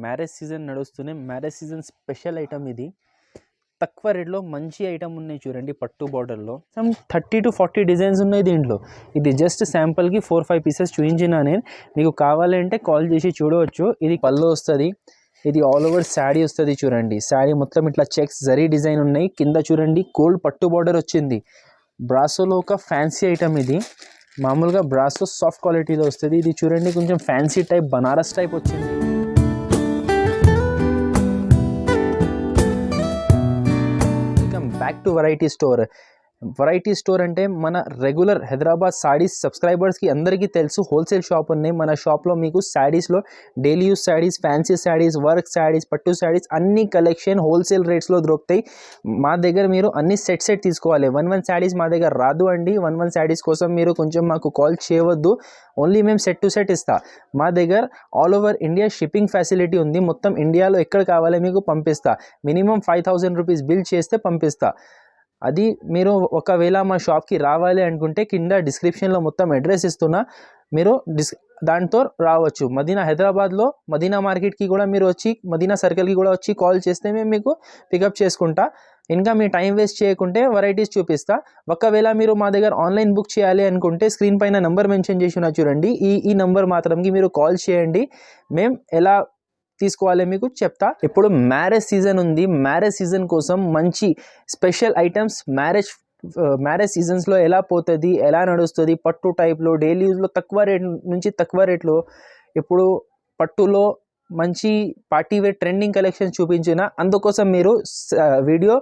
Marriage season నడుస్తూనే marriage season special item ఇది. తక్కువ రేట్లో మంచి ఐటమ్ ఉన్నాయి చూడండి. పట్టు బార్డర్లో 30 to 40 డిజైన్స్ ఉన్నాయి దీంట్లో. ఇది జస్ట్ శాంపుల్కి 4-5 పీసెస్ చూపించిన నేను. మీకు కావాలంటే కాల్ చేసి చూడవచ్చు. ఇది పళ్ళు వస్తుంది. ఇది ఆల్ ఓవర్ శారీ వస్తుంది చూడండి. శారీ మొత్తం ఇట్లా చెక్స్ జరీ డిజైన్ ఉన్నాయి. కింద చూడండి గోల్డ్ పట్టు బార్డర్ వచ్చింది. బ్రాసోలో ఒక ఫ్యాన్సీ ఐటమ్ ఇది. మామూలుగా బ్రాసో సాఫ్ట్ క్వాలిటీలో వస్తుంది. ఇది చూడండి కొంచెం ఫ్యాన్సీ టైప్ బనారస్ టైప్ వచ్చింది. Welcome back to variety store. Variety store అంటే మన రెగ్యులర్ హైదరాబాద్ సారీస్ సబ్స్క్రైబర్స్కి అందరికీ తెలుసు. హోల్సేల్ షాప్ ఉన్నాయి మన షాప్లో. మీకు శారీస్లో daily use saris, fancy saris, work saris, పట్టు శారీస్ అన్ని కలెక్షన్ హోల్సేల్ రేట్స్లో దొరుకుతాయి. మా దగ్గర మీరు అన్ని సెట్ తీసుకోవాలి. 1 శారీస్ మా దగ్గర రాదు అండి. 1 శారీస్ కోసం మీరు కొంచెం మాకు కాల్ చేయవద్దు. ఓన్లీ మేము సెట్ టు సెట్ ఇస్తా. మా దగ్గర all over India shipping facility ఉంది. మొత్తం ఇండియాలో ఎక్కడ కావాలో మీకు పంపిస్తా. మినిమం 5,000 రూపీస్ బిల్ చేస్తే పంపిస్తా. అది మీరు ఒకవేళ మా షాప్కి రావాలి అనుకుంటే కింద డిస్క్రిప్షన్లో మొత్తం అడ్రస్ ఇస్తున్నా. మీరు దాంతో రావచ్చు. మదీనా హైదరాబాద్లో మదీనా మార్కెట్కి కూడా మీరు వచ్చి మదీనా సర్కిల్కి కూడా వచ్చి కాల్ చేస్తే మేము మీకు పికప్ చేసుకుంటా. ఇంకా మీ టైం వేస్ట్ చేయకుంటే వెరైటీస్ చూపిస్తా. ఒకవేళ మీరు మా దగ్గర ఆన్లైన్ బుక్ చేయాలి అనుకుంటే స్క్రీన్ పైన నెంబర్ మెన్షన్ చేసి ఉన్నా చూడండి. ఈ నెంబర్ మాత్రంకి మీరు కాల్ చేయండి. మేము ఎలా తీసుకోవాలి మీకు చెప్తా. ఇప్పుడు మ్యారేజ్ సీజన్ ఉంది. మ్యారేజ్ సీజన్ కోసం మంచి స్పెషల్ ఐటమ్స్ మ్యారేజ్ సీజన్స్లో ఎలా పోతుంది, ఎలా నడుస్తుంది, పట్టు టైప్లో డైలీ యూజ్లో తక్కువ రేట్ నుంచి తక్కువ రేట్లో ఇప్పుడు పట్టులో మంచి పార్టీ వేర్ ట్రెండింగ్ కలెక్షన్ చూపించిన. అందుకోసం మీరు వీడియో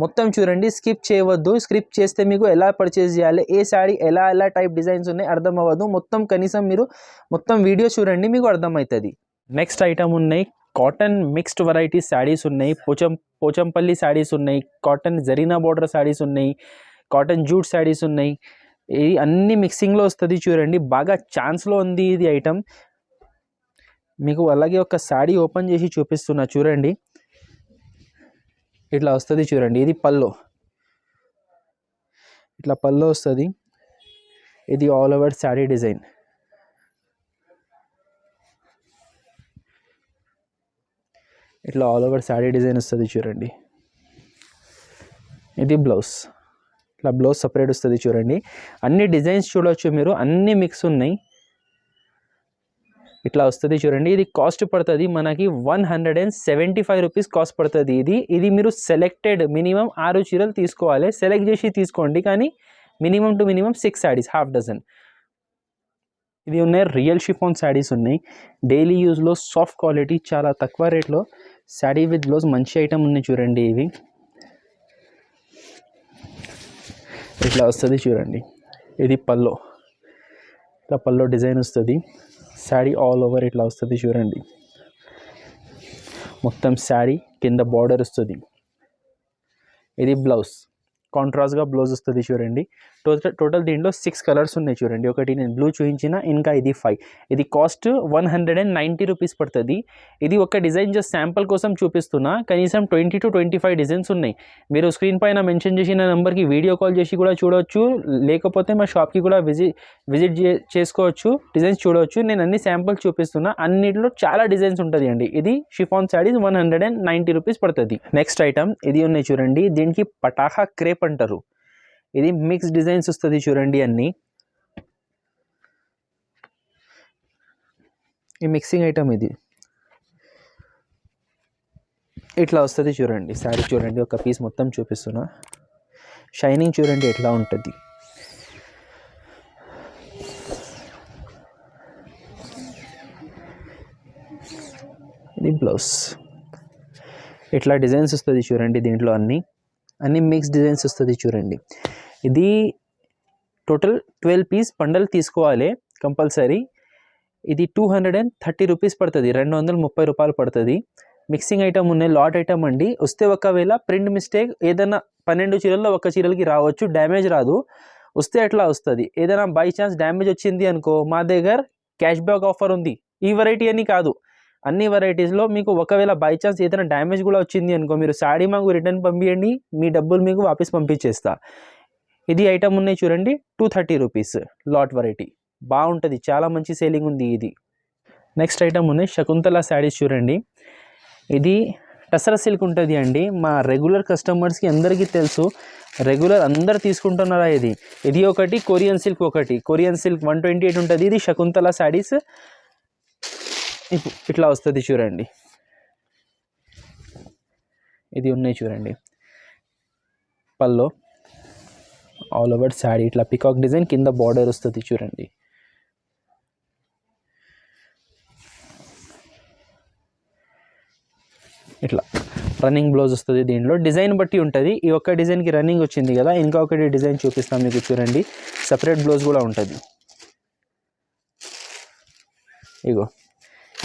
మొత్తం చూడండి, స్కిప్ చేయవద్దు. స్కిప్ చేస్తే మీకు ఎలా పర్చేజ్ చేయాలి, ఏ శారీ ఎలా టైప్ డిజైన్స్ ఉన్నాయి అర్థం అవ్వదు. మొత్తం కనీసం మీరు మొత్తం వీడియో చూడండి, మీకు అర్థమవుతుంది. నెక్స్ట్ ఐటమ్ ఉన్నాయి కాటన్ మిక్స్డ్ వెరైటీ శారీస్ ఉన్నాయి. పోచంపల్లి శారీస్ ఉన్నాయి, కాటన్ జరీనా బార్డర్ శారీస్ ఉన్నాయి, కాటన్ జూట్ శారీస్ ఉన్నాయి. ఇది అన్ని మిక్సింగ్లో వస్తుంది చూడండి. బాగా ఛాన్స్లో ఉంది ఇది ఐటమ్. మీకు అలాగే ఒక శారీ ఓపెన్ చేసి చూపిస్తున్నా చూడండి. ఇట్లా వస్తుంది చూడండి. ఇది పల్లో, ఇట్లా పల్లో వస్తుంది. ఇది ఆల్ ఓవర్ శారీ డిజైన్. ఇట్లా ఆల్ ఓవర్ శారీ డిజైన్ వస్తుంది చూడండి. ఇది బ్లౌజ్, ఇట్లా బ్లౌజ్ సపరేట్ వస్తుంది చూడండి. అన్ని డిజైన్స్ చూడవచ్చు మీరు, అన్ని మిక్స్ ఉన్నాయి. ఇట్లా వస్తుంది చూడండి. ఇది కాస్ట్ పడుతుంది మనకి 175 రూపీస్ కాస్ట్ పడుతుంది. ఇది మీరు సెలెక్టెడ్ మినిమం 6 చీరలు తీసుకోవాలి. సెలెక్ట్ చేసి తీసుకోండి, కానీ minimum to minimum 6 saris, half dozen. ఇది ఉన్నాయి రియల్ షిఫాన్ శారీస్ ఉన్నాయి. డైలీ యూజ్లో సాఫ్ట్ క్వాలిటీ చాలా తక్కువ రేట్లో శారీ విత్ బ్లౌజ్ మంచి ఐటమ్ ఉన్నాయి చూడండి. ఇవి ఇట్లా వస్తుంది చూడండి. ఇది పల్లో, ఇట్లా పల్లో డిజైన్ వస్తుంది. శారీ ఆల్ ఓవర్ ఇట్లా వస్తుంది చూడండి. మొత్తం శారీ కింద బార్డర్ వస్తుంది. ఇది బ్లౌజ్, కాంట్రాస్ట్గా బ్లౌజ్ వస్తుంది చూడండి. టోటల్ దీంట్లో 6 కలర్స్ ఉన్నాయి చూడండి. ఒకటి నేను బ్లూ చూపించిన, ఇంకా ఇది 5. ఇది కాస్ట్ 190 రూపీస్ పడుతుంది. ఇది ఒక డిజైన్ జస్ట్ శాంపుల్ కోసం చూపిస్తున్నా. కనీసం 20 to 25 డిజైన్స్ ఉన్నాయి. మీరు స్క్రీన్ పైన మెన్షన్ చేసిన నెంబర్కి వీడియో కాల్ చేసి కూడా చూడవచ్చు, లేకపోతే మా షాప్కి కూడా విజిట్ చేసుకోవచ్చు, డిజైన్స్ చూడవచ్చు. నేను అన్ని శాంపుల్స్ చూపిస్తున్నా. అన్నిట్లో చాలా డిజైన్స్ ఉంటుంది అండి. ఇది షిఫాన్ శారీస్ 190 రూపీస్ పడుతుంది. నెక్స్ట్ ఐటమ్ ఇది ఉన్నాయి చూడండి. దీనికి పటాఖా క్రేప్ అంటారు. ఇది మిక్స్ డిజైన్స్ వస్తుంది చూడండి. అన్ని ఈ మిక్సింగ్ ఐటమ్. ఇది ఇట్లా వస్తుంది చూడండి. శారీ చూడండి, ఒక పీస్ మొత్తం చూపిస్తున్నా. షైనింగ్ చూడండి ఎట్లా ఉంటుంది. ఇది బ్లౌజ్, ఇట్లా డిజైన్స్ వస్తుంది చూడండి. దీంట్లో అన్ని మిక్స్ డిజైన్స్ వస్తుంది చూడండి. ఇది టోటల్ 12 పీస్ బండల్ తీసుకోవాలి కంపల్సరీ. ఇది 230 రూపీస్ పడుతుంది, 230 రూపాయలు పడుతుంది. మిక్సింగ్ ఐటమ్ ఉన్నాయి, లాట్ ఐటమ్ అండి. వస్తే ఒకవేళ ప్రింట్ మిస్టేక్ ఏదైనా 12 చీరల్లో ఒక చీరలకి రావచ్చు, డ్యామేజ్ రాదు. వస్తే అట్లా వస్తుంది. ఏదైనా బై ఛాన్స్ డ్యామేజ్ వచ్చింది అనుకో, మా దగ్గర క్యాష్ బ్యాక్ ఆఫర్ ఉంది. ఈ వెరైటీ అని కాదు, అన్ని వెరైటీస్లో మీకు ఒకవేళ బై ఛాన్స్ ఏదైనా డ్యామేజ్ కూడా వచ్చింది అనుకో, మీరు శారీ మాకు రిటర్న్ పంపించండి, మీ డబ్బులు మీకు వాపస్ పంపించేస్తా. ఇది ఐటమ్ ఉన్నాయి చూడండి, 230 రూపీస్ లాట్ వెరైటీ. బాగుంటుంది, చాలా మంచి సేలింగ్ ఉంది ఇది. నెక్స్ట్ ఐటమ్ ఉన్నాయి శకుంతల శారీస్ చూడండి. ఇది టసర్ సిల్క్ ఉంటుంది అండి. మా రెగ్యులర్ కస్టమర్స్కి అందరికీ తెలుసు, రెగ్యులర్ అందరు తీసుకుంటున్నారా ఇది. ఇది ఒకటి కొరియన్ సిల్క్, ఒకటి కొరియన్ సిల్క్ 128 ఉంటుంది. ఇది శకుంతల శారీస్ ఇట్లా వస్తుంది చూడండి. ఇది ఉన్నాయి చూడండి, పల్లో ఆల్ ఓవర్ శారీ ఇట్లా పికాక్ డిజైన్, కింద బార్డర్ వస్తుంది చూడండి. ఇట్లా రన్నింగ్ బ్లౌజ్ వస్తుంది. దీంట్లో డిజైన్ బట్టి ఉంటుంది. ఈ ఒక్క డిజైన్కి రన్నింగ్ వచ్చింది కదా, ఇంకా ఒకటి డిజైన్ చూపిస్తాం మీకు చూడండి. సపరేట్ బ్లౌజ్ కూడా ఉంటుంది. ఇగో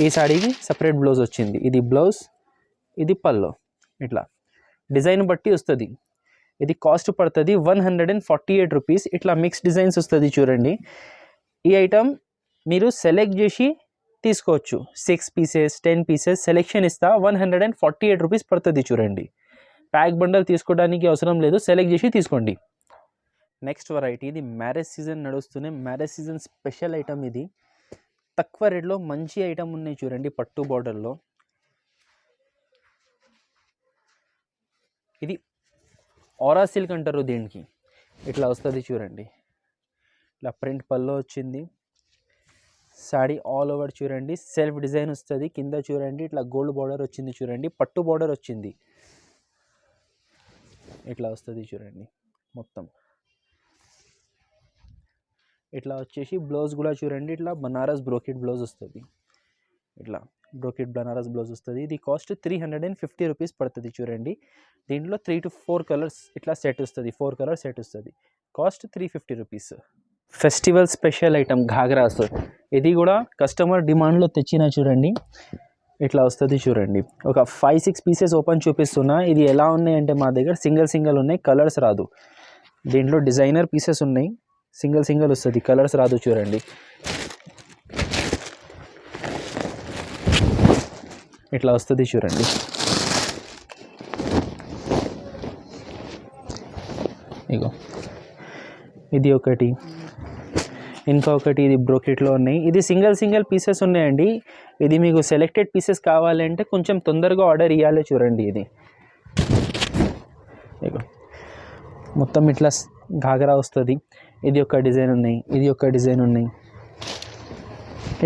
ఈ శారీకి సపరేట్ బ్లౌజ్ వచ్చింది. ఇది బ్లౌజ్, ఇది పల్లో. ఇట్లా డిజైన్ బట్టి వస్తుంది. ఇది కాస్ట్ పడుతుంది 148 రూపీస్. ఇట్లా మిక్స్ డిజైన్స్ వస్తుంది చూడండి. ఈ ఐటమ్ మీరు సెలెక్ట్ చేసి తీసుకోవచ్చు. 6 పీసెస్ 10 పీసెస్ సెలెక్షన్ ఇస్తా. 148 రూపీస్ పడుతుంది చూడండి. ప్యాక్ బండల్ తీసుకోవడానికి అవసరం లేదు, సెలెక్ట్ చేసి తీసుకోండి. నెక్స్ట్ వెరైటీ, ఇది మ్యారేజ్ సీజన్ నడుస్తూనే మ్యారేజ్ సీజన్ స్పెషల్ ఐటమ్. ఇది తక్కువ రేట్లో మంచి ఐటమ్ ఉన్నాయి చూడండి, పట్టు బార్డర్లో. ఇది ఆరా సిల్క్ అంటారు దీనికి. ఇట్లా వస్తుంది చూడండి. ఇట్లా ప్రింట్ పల్లో వచ్చింది. శారీ ఆల్ ఓవర్ చూడండి, సెల్ఫ్ డిజైన్ వస్తుంది. కింద చూడండి ఇట్లా గోల్డ్ బార్డర్ వచ్చింది చూడండి, పట్టు బార్డర్ వచ్చింది. ఇట్లా వస్తుంది చూడండి మొత్తం. ఇట్లా వచ్చేసి బ్లౌజ్ కూడా చూడండి, ఇట్లా బనారస్ బ్రోకెట్ బ్లౌజ్ వస్తుంది. ఇట్లా బ్రోకెట్ బనారస్ బ్లౌజ్ వస్తుంది. ఇది కాస్ట్ 350 రూపీస్ పడుతుంది చూడండి. దీంట్లో 3 to 4 కలర్స్ ఇట్లా సెట్ వస్తుంది, 4 కలర్ సెట్ వస్తుంది. Cost 350 rupees. Festival special item ghagras. ఇది కూడా కస్టమర్ డిమాండ్లో తెచ్చిన చూడండి. ఇట్లా వస్తుంది చూడండి. ఒక 5-6 పీసెస్ ఓపెన్ చూపిస్తున్నా. ఇది ఎలా ఉన్నాయంటే మా దగ్గర సింగిల్ ఉన్నాయి, కలర్స్ రాదు. దీంట్లో డిజైనర్ పీసెస్ ఉన్నాయి, సింగిల్ వస్తుంది, కలర్స్ రాదు చూడండి. ఇట్లా వస్తుంది చూడండి. ఇగో ఇది ఒకటి, ఇంకా ఒకటి ఇది బ్రోకెట్లో ఉన్నాయి. ఇది సింగిల్ పీసెస్ ఉన్నాయండి. ఇది మీకు సెలెక్టెడ్ పీసెస్ కావాలంటే కొంచెం తొందరగా ఆర్డర్ ఇవ్వాలి చూడండి. ఇది ఇగో మొత్తం ఇట్లా ఘాగ్రా వస్తుంది. ఇది ఒక డిజైన్ ఉన్నాయి, ఇది ఒక డిజైన్ ఉన్నాయి.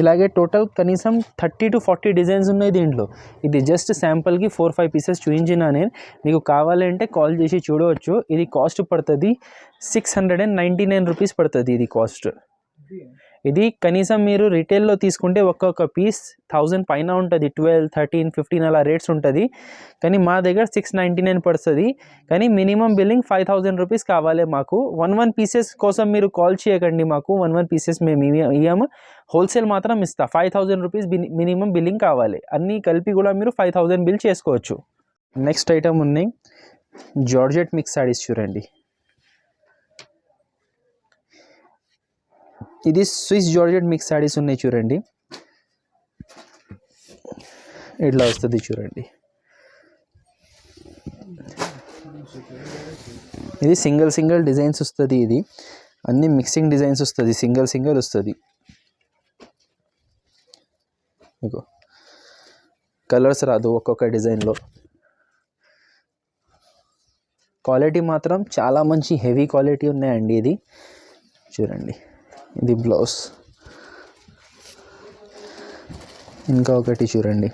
ఇలాగే టోటల్ కనీసం 30 to 40 డిజైన్స్ ఉన్నాయి దీంట్లో. ఇది జస్ట్ శాంపుల్కి 4-5 పీసెస్ చూపించిన నేను. మీకు కావాలంటే కాల్ చేసి చూడవచ్చు. ఇది కాస్ట్ పడుతుంది 699 రూపీస్ పడుతుంది ఇది కాస్ట్. ఇది కనీసం మీరు రిటైల్లో తీసుకుంటే ఒక్కొక్క పీస్ 1000 పైన ఉంటుంది, 12, 13, 15 అలా రేట్స్ ఉంటుంది. కానీ మా దగ్గర 699 పడుతుంది. కానీ మినిమం బిల్లింగ్ 5000 రూపీస్ కావాలి మాకు. 1 పీసెస్ కోసం మీరు కాల్ చేయకండి మాకు. 1 పీసెస్ మేము ఇవ్వము, హోల్సేల్ మాత్రం ఇస్తా. 5000 రూపీస్ మినిమం బిల్లింగ్ కావాలి. అన్నీ కలిపి కూడా మీరు 5000 బిల్ చేసుకోవచ్చు. నెక్స్ట్ ఐటమ్ ఉన్నాయి జార్జెట్ మిక్స్ శారీస్ చూడండి. ఇది స్విస్ జార్జెట్ మిక్స్ శారీస్ ఉన్నాయి చూడండి. ఇట్లా వస్తుంది చూడండి. ఇది సింగిల్ డిజైన్స్ వస్తుంది. ఇది అన్ని మిక్సింగ్ డిజైన్స్ వస్తుంది, సింగిల్ వస్తుంది. మీకు కలర్స్ రాదు ఒక్కొక్క డిజైన్లో. క్వాలిటీ మాత్రం చాలా మంచి హెవీ క్వాలిటీ ఉన్నాయండి. ఇది చూడండి, ఇది బ్లౌజ్. ఇంకా ఒకటి చూడండి,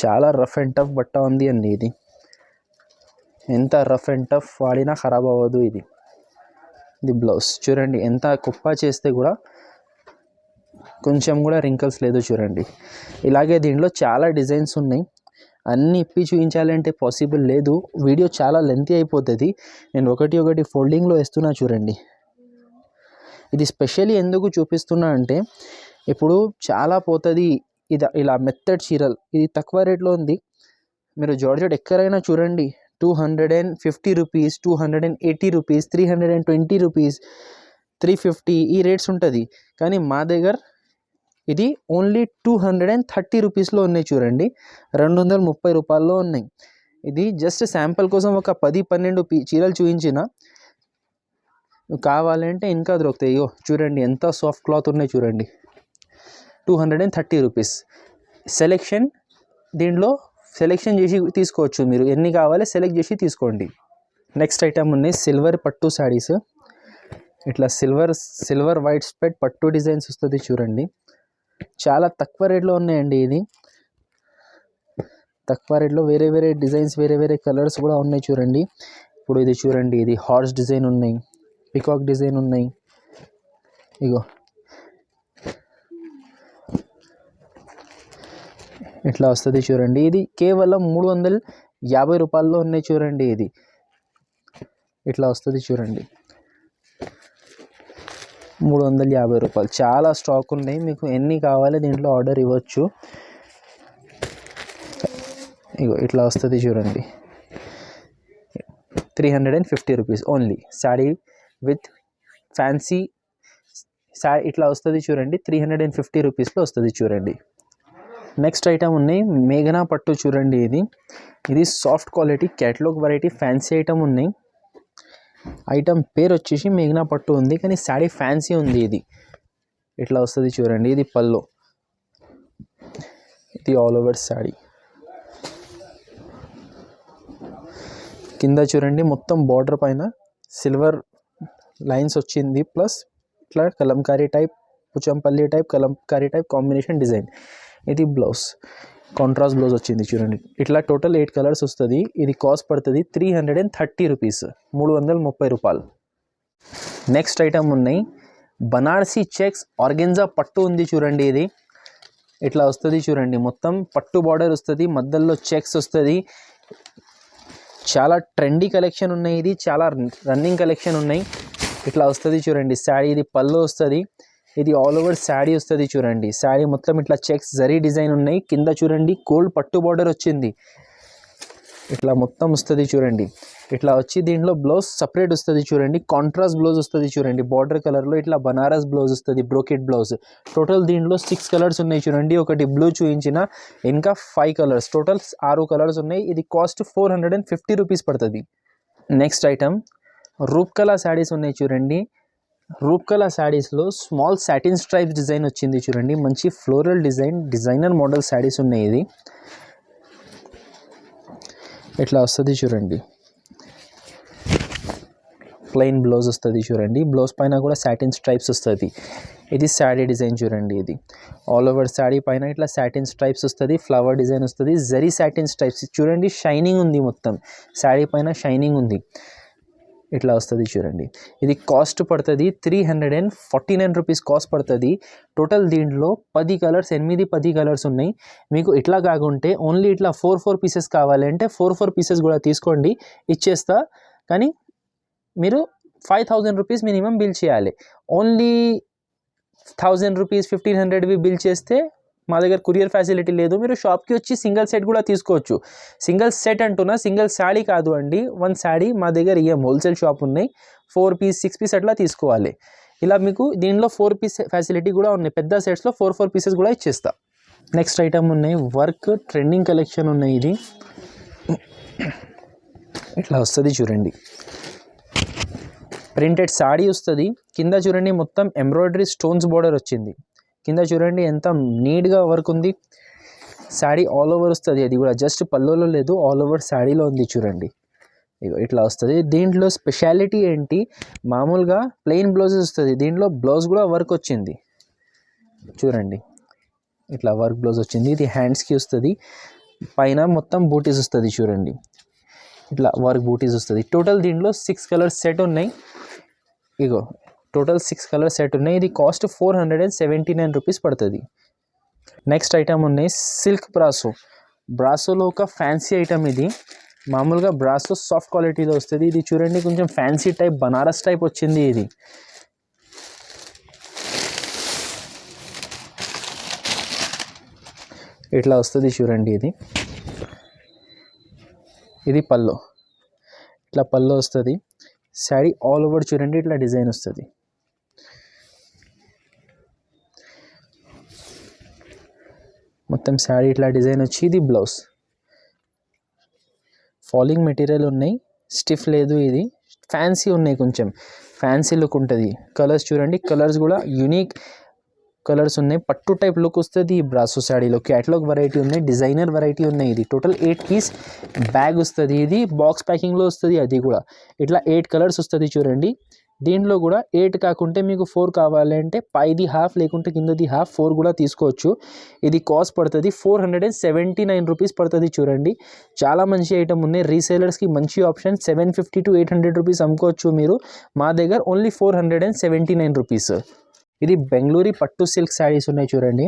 చాలా రఫ్ అండ్ టఫ్ బట్ట ఉంది అండి. ఇది ఎంత రఫ్ అండ్ టఫ్ వాడినా ఖరాబ్ అవ్వదు. ఇది బ్లౌజ్ చూడండి, ఎంత కుప్ప చేస్తే కూడా కొంచెం కూడా రింకల్స్ లేదు చూడండి. ఇలాగే దీంట్లో చాలా డిజైన్స్ ఉన్నాయి. అన్నీ ఇప్పి చూపించాలంటే పాసిబుల్ లేదు, వీడియో చాలా లెంతీ అయిపోతుంది. నేను ఒకటి ఫోల్డింగ్లో వేస్తున్నా చూడండి. ఇది స్పెషల్లీ ఎందుకు చూపిస్తున్నా అంటే ఇప్పుడు చాలా పోతుంది ఇది ఇలా మెత్తడ్ చీరలు. ఇది తక్కువ రేట్లో ఉంది. మీరు జార్జెట్ ఎక్కడైనా చూడండి 250 రూపీస్, 280 రూపీస్, 320 రూపీస్, 350 ఈ రేట్స్ ఉంటుంది. కానీ మా దగ్గర ఇది ఓన్లీ 230 రూపీస్లో ఉన్నాయి చూడండి. 230 రూపాయల్లో ఉన్నాయి. ఇది జస్ట్ శాంపుల్ కోసం ఒక 10-12 చీరలు చూపించిన. కావాలంటే ఇంకా దొరుకుతాయి. ఇగో చూడండి ఎంత సాఫ్ట్ క్లాత్ ఉన్నాయి చూడండి. 230 రూపీస్. సెలెక్షన్ దీంట్లో సెలెక్షన్ చేసి తీసుకోవచ్చు, మీరు ఎన్ని కావాలి సెలెక్ట్ చేసి తీసుకోండి. నెక్స్ట్ ఐటమ్ ఉన్నాయి సిల్వర్ పట్టు శారీస్. ఇట్లా సిల్వర్ వైట్ స్పెడ్ పట్టు డిజైన్స్ వస్తుంది చూడండి. చాలా తక్కువ రేట్లో ఉన్నాయండి. ఇది తక్కువ రేట్లో వేరే వేరే డిజైన్స్ వేరే వేరే కలర్స్ కూడా ఉన్నాయి చూడండి. ఇప్పుడు ఇది చూడండి, ఇది హార్స్ డిజైన్ ఉన్నాయి, పికాక్ డిజైన్ ఉన్నాయి. ఇగో ఇట్లా వస్తుంది చూడండి. ఇది కేవలం 350 రూపాయల్లో ఉన్నాయి చూడండి. ఇది ఇట్లా వస్తుంది చూడండి, 350 రూపాయలు. చాలా స్టాక్ ఉన్నాయి, మీకు ఎన్ని కావాలి దీంట్లో ఆర్డర్ ఇవ్వచ్చు. ఇగో ఇట్లా వస్తుంది చూడండి, 350 rupees only. Sari with fancy ఇట్లా వస్తుంది చూడండి, 350 రూపీస్లో వస్తుంది చూడండి. నెక్స్ట్ ఐటమ్ ఉన్నాయి మేఘనా పట్టు చూడండి. ఇది soft quality catalogue variety fancy item ఉన్నాయి. ఐటమ్ పేరు వచ్చేసి మేఘనా పట్టు ఉంది, కానీ శారీ ఫ్యాన్సీ ఉంది. ఇది ఇట్లా వస్తుంది చూడండి. ఇది పల్లో, ఇది ఆల్ ఓవర్ శారీ. కింద చూడండి మొత్తం బార్డర్ పైన సిల్వర్ లైన్స్ వచ్చింది, ప్లస్ ఇట్లా Kalamkari type Pochampally type Kalamkari type combination design. ఇది బ్లౌజ్, కాంట్రాస్ట్ బ్లౌజ్ వచ్చింది చూడండి. ఇట్లా టోటల్ 8 కలర్స్ వస్తుంది. ఇది కాస్ట్ పడుతుంది 330 రూపీస్, 330 రూపాయలు. నెక్స్ట్ ఐటమ్ ఉన్నాయి బనారసీ చెక్స్ ఆర్గెన్జా పట్టు ఉంది చూడండి. ఇది ఇట్లా వస్తుంది చూడండి, మొత్తం పట్టు బార్డర్ వస్తుంది, మధ్యలో చెక్స్ వస్తుంది. చాలా ట్రెండీ కలెక్షన్ ఉన్నాయి, ఇది చాలా రన్నింగ్ కలెక్షన్ ఉన్నాయి. ఇట్లా వస్తుంది చూడండి శారీ. ఇది పళ్ళు వస్తుంది, ఇది ఆల్ ఓవర్ శారీ వస్తుంది చూడండి. శారీ మొత్తం ఇట్లా చెక్స్ జరీ డిజైన్ ఉన్నాయి. కింద చూడండి గోల్డ్ పట్టు బార్డర్ వచ్చింది, ఇట్లా మొత్తం వస్తుంది చూడండి. ఇట్లా వచ్చి దీంట్లో బ్లౌజ్ సపరేట్ వస్తుంది చూడండి, కాంట్రాస్ట్ బ్లౌజ్ వస్తుంది చూడండి. బార్డర్ కలర్లో ఇట్లా బనారస్ బ్లౌజ్ వస్తుంది, బ్రోకెట్ బ్లౌజ్. టోటల్ దీంట్లో 6 కలర్స్ ఉన్నాయి చూడండి. ఒకటి బ్లూ చూపించిన, ఇంకా 5 కలర్స్, టోటల్ 6 కలర్స్ ఉన్నాయి. ఇది కాస్ట్ 450 రూపీస్ పడుతుంది. నెక్స్ట్ ఐటమ్ రూప్కలా శారీస్ ఉన్నాయి చూడండి. రూప్కలా శారీస్లో స్మాల్ సాటిన్ స్ట్రైప్స్ డిజైన్ వచ్చింది చూడండి. మంచి ఫ్లోరల్ డిజైనర్ మోడల్ శారీస్ ఉన్నాయి. ఇది ఇట్లా వస్తుంది చూడండి, ప్లెయిన్ బ్లౌజ్ వస్తుంది చూడండి. బ్లౌజ్ పైన కూడా సాటిన్ స్ట్రైప్స్ వస్తుంది. ఇది శారీ డిజైన్ చూడండి. ఇది ఆల్ ఓవర్ శారీ పైన ఇట్లా సాటిన్ స్ట్రైప్స్ వస్తుంది, ఫ్లవర్ డిజైన్ వస్తుంది, జరీ సాటిన్ స్ట్రైప్స్ చూడండి. షైనింగ్ ఉంది, మొత్తం శారీ పైన షైనింగ్ ఉంది. ఇట్లా వస్తుంది చూడండి. ఇది కాస్ట్ పడుతుంది 349 రూపీస్ కాస్ట్ పడుతుంది. టోటల్ దీంట్లో 10 కలర్స్ 10 కలర్స్ ఉన్నాయి. మీకు ఇట్లా కాకుంటే ఓన్లీ ఇట్లా 4 పీసెస్ కావాలంటే 4 పీసెస్ కూడా తీసుకోండి, ఇచ్చేస్తా. కానీ మీరు 5000 రూపీస్ మినిమం బిల్ చేయాలి. ఓన్లీ 1000 రూపీస్ 1500 బిల్ చేస్తే మా దగ్గర కొరియర్ ఫెసిలిటీ లేదు. మీరు షాప్కి వచ్చి సింగిల్ సెట్ కూడా తీసుకోవచ్చు. సింగిల్ సెట్ అంటున్నా, సింగిల్ శారీ కాదు అండి. 1 శారీ మా దగ్గర హోల్సేల్ షాప్ ఉన్నాయి. 4 పీస్ 6 పీస్ అట్లా తీసుకోవాలి. ఇలా మీకు దీనిలో 4 పీస్ ఫెసిలిటీ కూడా ఉన్నాయి. పెద్ద సెట్స్లో 4 పీసెస్ కూడా ఇచ్చేస్తా. నెక్స్ట్ ఐటమ్ ఉన్నాయి వర్క్ ట్రెండింగ్ కలెక్షన్ ఉన్నాయి. ఇది ఇట్లా వస్తుంది చూడండి, ప్రింటెడ్ శారీ వస్తుంది. కింద చూడండి మొత్తం ఎంబ్రాయిడరీ స్టోన్స్ బార్డర్ వచ్చింది. కింద చూడండి ఎంత నీట్గా వర్క్ ఉంది. శారీ ఆల్ ఓవర్ వస్తుంది. అది కూడా జస్ట్ పల్లోలో లేదు, ఆల్ ఓవర్ శారీలో ఉంది చూడండి. ఇగో ఇట్లా వస్తుంది. దీంట్లో స్పెషాలిటీ ఏంటి, మామూలుగా ప్లెయిన్ బ్లౌజెస్ వస్తుంది, దీంట్లో బ్లౌజ్ కూడా వర్క్ వచ్చింది చూడండి. ఇట్లా వర్క్ బ్లౌజ్ వచ్చింది. ఇది హ్యాండ్స్కి వస్తుంది, పైన మొత్తం బూటీస్ వస్తుంది చూడండి. ఇట్లా వర్క్ బూటీస్ వస్తుంది. టోటల్ దీంట్లో 6 కలర్స్ సెట్ ఉన్నాయి. ఇగో టోటల్ 6 కలర్స్ సెట్ ఉన్నాయి. ఇది కాస్ట్ 479 రూపీస్ పడుతుంది. నెక్స్ట్ ఐటమ్ ఉన్నాయి సిల్క్ బ్రాసోలో ఒక ఫ్యాన్సీ ఐటమ్. ఇది మామూలుగా బ్రాసో సాఫ్ట్ క్వాలిటీలో వస్తుంది. ఇది చూడండి కొంచెం ఫ్యాన్సీ టైప్ బనారస్ టైప్ వచ్చింది. ఇది ఇట్లా వస్తుంది చూడండి. ఇది పల్లో, ఇట్లా పల్లో వస్తుంది. శారీ ఆల్ ఓవర్ చూడండి ఇట్లా డిజైన్ వస్తుంది. మొత్తం శారీ ఇట్లా డిజైన్ వచ్చి ఇది బ్లౌజ్. ఫాలింగ్ మెటీరియల్ ఉన్నాయి, స్టిఫ్ లేదు. ఇది ఫ్యాన్సీ ఉన్నాయి, కొంచెం ఫ్యాన్సీ లుక్ ఉంటుంది. కలర్స్ చూడండి, కలర్స్ కూడా యూనిక్ కలర్స్ ఉన్నాయి. పట్టు టైప్ లుక్ వస్తుంది ఈ బ్రాసో శాడీలో. క్యాటలాగ్ వెరైటీ ఉన్నాయి, డిజైనర్ వెరైటీ ఉన్నాయి. ఇది టోటల్ 8 పీస్ బ్యాగ్ వస్తుంది. ఇది బాక్స్ ప్యాకింగ్లో వస్తుంది. అది కూడా ఇట్లా 8 కలర్స్ వస్తుంది చూడండి. దీంట్లో కూడా 8 కాకుంటే మీకు 4 కావాలంటే పైది హాఫ్ లేకుంటే కిందది హాఫ్ 4 కూడా తీసుకోవచ్చు. ఇది కాస్ట్ పడుతుంది 479 రూపీస్ పడుతుంది చూడండి. చాలా మంచి ఐటమ్ ఉన్నాయి. రీసేలర్స్కి మంచి ఆప్షన్. 750 to 800 రూపీస్ అమ్ముకోవచ్చు మీరు. మా దగ్గర ఓన్లీ 479 రూపీస్. ఇది బెంగళూరు పట్టు సిల్క్ శారీస్ ఉన్నాయి చూడండి.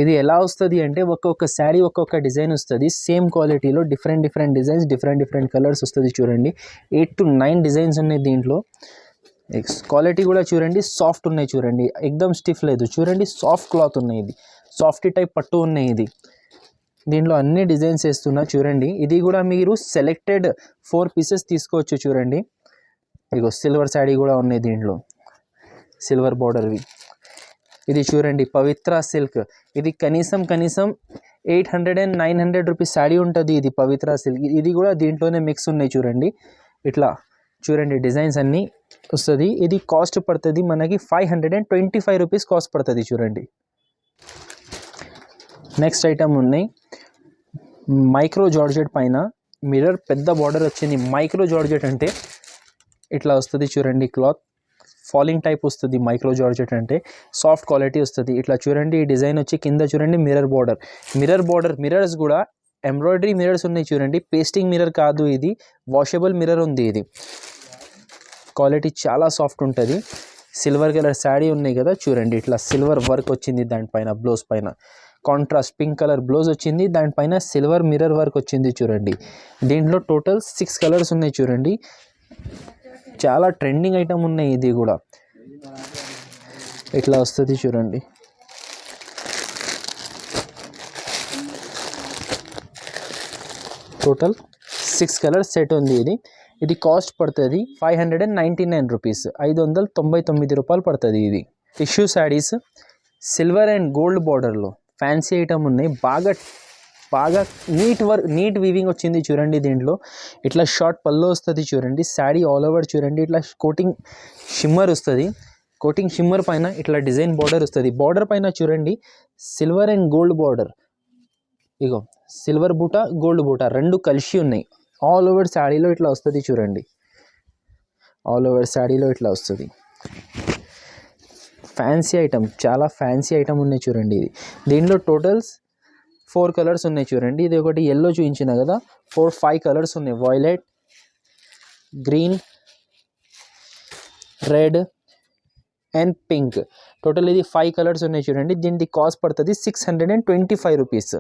ఇది ఎలా వస్తుంది అంటే ఒక్కొక్క శారీ ఒక్కొక్క డిజైన్ వస్తుంది. సేమ్ క్వాలిటీలో డిఫరెంట్ డిజైన్స్, డిఫరెంట్ కలర్స్ వస్తుంది చూడండి. 8 to 9 డిజైన్స్ ఉన్నాయి దీంట్లో. క్వాలిటీ కూడా చూడండి, సాఫ్ట్ ఉన్నాయి చూడండి, ఎక్దమ్ స్టిఫ్ లేదు చూడండి. సాఫ్ట్ క్లాత్ ఉన్నాయి. ఇది సాఫ్టీ టైప్ పట్టు ఉన్నాయి. ఇది దీంట్లో అన్ని డిజైన్స్ వేస్తున్నా చూడండి. ఇది కూడా మీరు సెలెక్టెడ్ 4 పీసెస్ తీసుకోవచ్చు చూడండి. ఇగో సిల్వర్ శారీ కూడా ఉన్నాయి దీంట్లో, సిల్వర్ బార్డర్వి. ఇది చూడండి పవిత్ర సిల్క్. ఇది కనీసం 800 and 900 రూపీస్ శారీ ఉంటుంది. ఇది పవిత్ర సిల్క్. ఇది కూడా దీంట్లోనే మిక్స్ ఉన్నాయి చూడండి. ఇట్లా చూడండి డిజైన్స్ అన్నీ వస్తుంది. ఇది కాస్ట్ పడుతుంది మనకి 525 రూపీస్ కాస్ట్ పడుతుంది చూడండి. నెక్స్ట్ ఐటమ్ ఉన్నాయి మైక్రో జార్జెట్ పైన మిర్రర్ పెద్ద బార్డర్ వచ్చింది. మైక్రో జార్జెట్ అంటే ఇట్లా వస్తుంది చూడండి. క్లాత్ ఫాలింగ్ టైప్ వస్తుంది. మైక్రో జార్జెట్ అంటే సాఫ్ట్ క్వాలిటీ వస్తుంది. ఇట్లా చూడండి ఈ డిజైన్ వచ్చి కింద చూడండి మిర్రర్ బార్డర్. మిర్రర్స్ కూడా ఎంబ్రాయిడరీ మిర్రర్స్ ఉన్నాయి చూడండి. పేస్టింగ్ మిర్రర్ కాదు, ఇది వాషబుల్ మిర్రర్ ఉంది. ఇది క్వాలిటీ చాలా సాఫ్ట్ ఉంటుంది. సిల్వర్ కలర్ శారీ ఉన్నాయి కదా చూడండి. ఇట్లా సిల్వర్ వర్క్ వచ్చింది దానిపైన. బ్లౌజ్ పైన కాంట్రాస్ట్ పింక్ కలర్ బ్లౌజ్ వచ్చింది. దానిపైన సిల్వర్ మిర్రర్ వర్క్ వచ్చింది చూడండి. దీంట్లో టోటల్ 6 కలర్స్ ఉన్నాయి చూడండి. చాలా ట్రెండింగ్ ఐటమ్ ఉన్నాయి. ఇది కూడా ఇట్లా వస్తుంది చూడండి. టోటల్ 6 కలర్స్ సెట్ ఉంది. ఇది కాస్ట్ పడుతుంది 599 రూపీస్, 599 రూపాయలు పడుతుంది. ఇది tissue saris silver and gold బార్డర్లో ఫ్యాన్సీ ఐటమ్ ఉన్నాయి. బాగా నీట్ వీవింగ్ వచ్చింది చూడండి. దీంట్లో ఇట్లా షార్ట్ పళ్ళు వస్తుంది చూడండి. శారీ ఆల్ ఓవర్ చూడండి. ఇట్లా కోటింగ్ షిమ్మర్ వస్తుంది. కోటింగ్ షిమ్మర్ పైన ఇట్లా డిజైన్ బార్డర్ వస్తుంది. బార్డర్ పైన చూడండి సిల్వర్ అండ్ గోల్డ్ బార్డర్. ఇగో సిల్వర్ బూట గోల్డ్ బూట రెండు కలిసి ఉన్నాయి. ఆల్ ఓవర్ శారీలో ఇట్లా వస్తుంది చూడండి. ఆల్ ఓవర్ శారీలో ఇట్లా వస్తుంది. ఫ్యాన్సీ ఐటమ్, చాలా ఫ్యాన్సీ ఐటమ్ ఉన్నాయి చూడండి. ఇది దీంట్లో టోటల్స్ 4 కలర్స్ ఉన్నాయి చూడండి. ఇది ఒకటి ఎల్లో చూపించిన కదా, 5 కలర్స్ ఉన్నాయి. Violet, green, red and pink. Total ఇది 5 కలర్స్ ఉన్నాయి చూడండి. దీనికి కాస్ట్ పడుతుంది 625 రూపీస్.